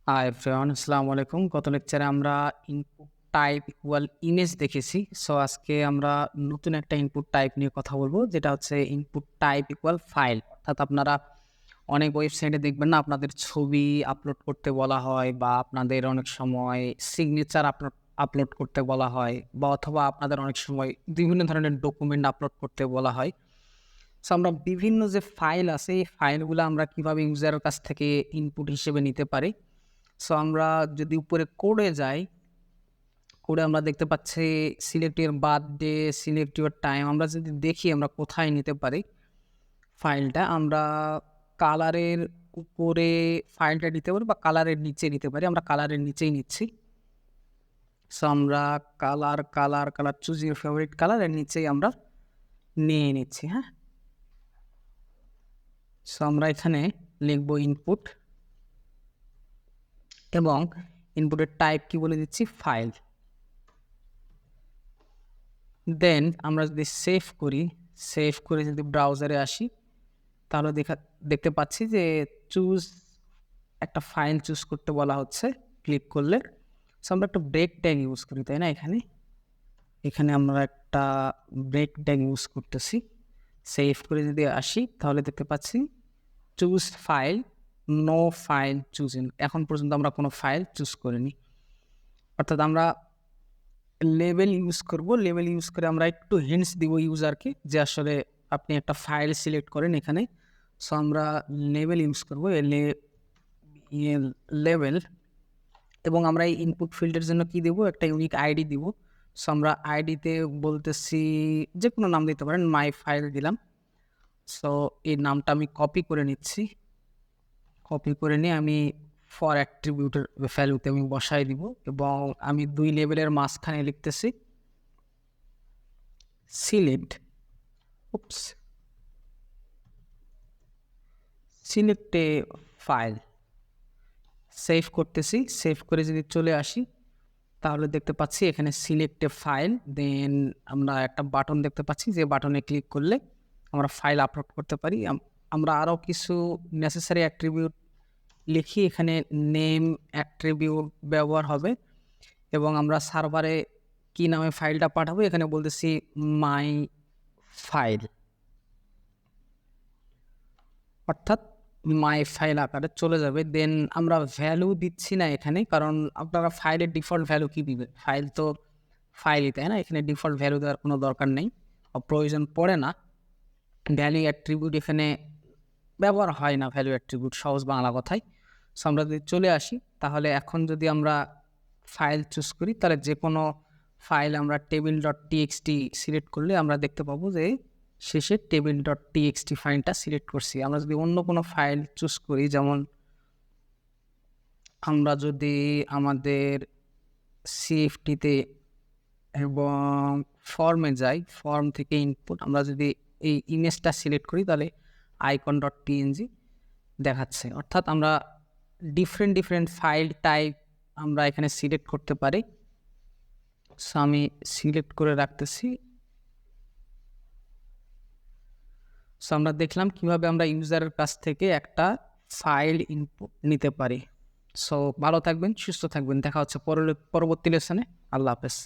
Hi everyone, আসসালামু আলাইকুম। গত লেকচারে আমরা ইনপুট টাইপ ইকুয়াল ইমেজ দেখেছি। সো আজকে আমরা নতুন একটা ইনপুট টাইপ নিয়ে কথা বলবো, যেটা হচ্ছে ইনপুট টাইপ ইকুয়াল ফাইল। অর্থাৎ আপনারা অনেক ওয়েবসাইটে দেখবেন না, আপনাদের ছবি আপলোড করতে বলা হয়, বা আপনাদের অনেক সময় সিগনেচার আপলোড করতে বলা হয়, বা অথবা আপনাদের অনেক সময় বিভিন্ন ধরনের ডকুমেন্ট আপলোড করতে বলা হয়। সো আমরা বিভিন্ন যে ফাইল আছে, এই ফাইলগুলো আমরা কিভাবে ইউজারের কাছ থেকে ইনপুট হিসেবে নিতে পারি। সো আমরা যদি উপরে কোডে যাই, কোডে আমরা দেখতে পাচ্ছি select your birthday, select your time. আমরা যদি দেখি আমরা কোথায় নিতে পারি ফাইলটা, আমরা কালারের উপরে ফাইলটা নিতে পারি বা কালারের নিচে নিতে পারি। আমরা কালারের নিচেই নিচ্ছি। সো আমরা colour choose your favourite colour এর নিচেই আমরা নিয়ে নিচ্ছি। হ্যাঁ, সো আমরা এখানে লিখবো ইনপুট, এবং ইনপুটের টাইপ কি বলে দিচ্ছি, ফাইল। দেন আমরা যদি সেভ করে যদি ব্রাউজারে আসি, তাহলে দেখতে পাচ্ছি যে একটা ফাইল চুজ করতে বলা হচ্ছে। ক্লিক করলে সো আমরা একটা ব্রেক ট্যাগ ইউজ করি, তাই না? এখানে আমরা একটা ব্রেক ট্যাগ ইউজ করতেছি। সেভ করে যদি আসি, তাহলে দেখতে পাচ্ছি choose file, no file choosing. এখন পর্যন্ত আমরা কোনো ফাইল চুজ করিনি। অর্থাৎ আমরা লেবেল ইউজ করে আমরা একটু হিন্টস দিব ইউজারকে, যে আসলে আপনি একটা ফাইল সিলেক্ট করেন এখানে। সো আমরা লেবেল ইউজ করবো, লেবেল। এবং আমরা এই ইনপুট ফিল্ডের জন্য কি দেবো, একটা ইউনিক আইডি দিব। সো আমরা আইডিতে বলতেছি যে কোনো নাম দিতে পারেন, মাই ফাইল দিলাম। সো এই নামটা আমি কপি করে নিচ্ছি। কপি করে নিয়ে আমি ফর অ্যাট্রিবিউটের ভ্যালুতে আমি বসাই দিব, এবং আমি 2 লেভেলের মাঝখানে লিখতেছি সিলেক্ট এ ফাইল। সেভ করতেছি। সেভ করে যদি চলে আসি, তাহলে দেখতে পাচ্ছি এখানে সিলেক্ট এ ফাইল। দেন আমরা একটা বাটন দেখতে পাচ্ছি, যে বাটনে ক্লিক করলে আমরা ফাইল আপলোড করতে পারি। আমরা আরও কিছু নেসেসারি অ্যাট্রিবিউট লিখি, এখানে নেম অ্যাট্রিবিউট ব্যবহার হবে, এবং আমরা সার্ভারে কি নামে ফাইলটা পাঠাবো, এখানে বলতেছি মাই ফাইল, অর্থাৎ মাই ফাইল আকারে চলে যাবে। দেন আমরা ভ্যালু দিচ্ছি না এখানে, কারণ আপনারা ফাইলের ডিফল্ট ভ্যালু কি দিবে, ফাইল তো ফাইলই, তাই না? এখানে ডিফল্ট ভ্যালু দেওয়ার কোনো দরকার নেই, প্রয়োজন পড়ে না। ভ্যালু অ্যাট্রিবিউট এখানে ব্যবহার হয় না, ভ্যালু অ্যাট্রিবিউট সহজ বাংলা কথায়। সো আমরা যদি চলে আসি, তাহলে এখন যদি আমরা ফাইল চুজ করি, তাহলে যে কোনো ফাইল আমরা table.txt সিলেক্ট করলে আমরা দেখতে পাবো যে শেষে table.txt ফাইলটা সিলেক্ট করছি। আমরা যদি অন্য কোনো ফাইল চুজ করি, যেমন আমরা যদি আমাদের সিএফটিতে এবং ফর্মে যাই, ফর্ম থেকে ইনপুট আমরা যদি এই ইমেজটা সিলেক্ট করি, তাহলে icon.png দেখাচ্ছে। অর্থাৎ আমরা ডিফারেন্ট ফাইল টাইপ আমরা এখানে সিলেক্ট করতে পারি। সো আমি সিলেক্ট করে রাখতেছি। সো আমরা দেখলাম কিভাবে আমরা ইউজারের কাছ থেকে একটা ফাইল ইনপুট নিতে পারি। সো ভালো থাকবেন, সুস্থ থাকবেন, দেখা হচ্ছে পরবর্তী লেসনে। আল্লাহ হাফেজ।